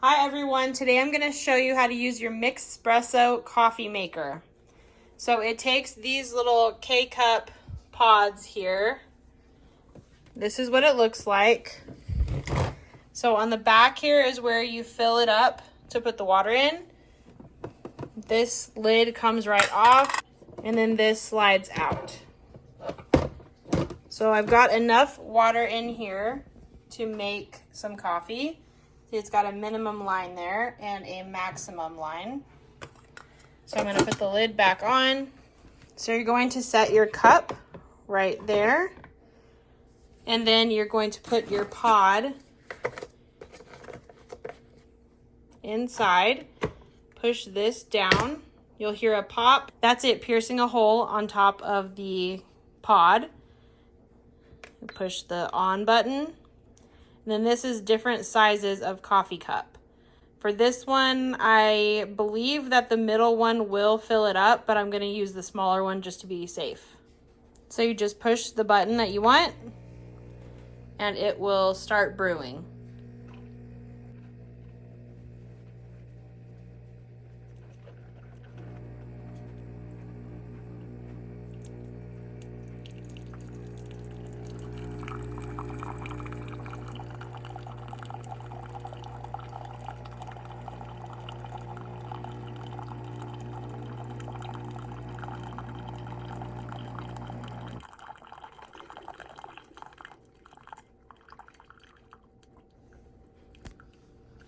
Hi everyone, today I'm going to show you how to use your Mixpresso coffee maker. So it takes these little K-cup pods here. This is what it looks like. So on the back here is where you fill it up to put the water in. This lid comes right off and then this slides out. So I've got enough water in here to make some coffee. See, it's got a minimum line there and a maximum line. So I'm going to put the lid back on. So you're going to set your cup right there. And then you're going to put your pod inside. Push this down. You'll hear a pop. That's it, piercing a hole on top of the pod. Push the on button. And then this is different sizes of coffee cup. For this one, I believe that the middle one will fill it up, but I'm going to use the smaller one just to be safe. So you just push the button that you want, and it will start brewing.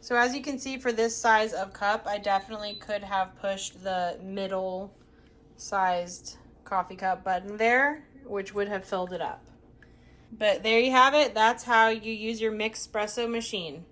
So as you can see, for this size of cup, I definitely could have pushed the middle sized coffee cup button there, which would have filled it up. But there you have it. That's how you use your Mixpresso machine.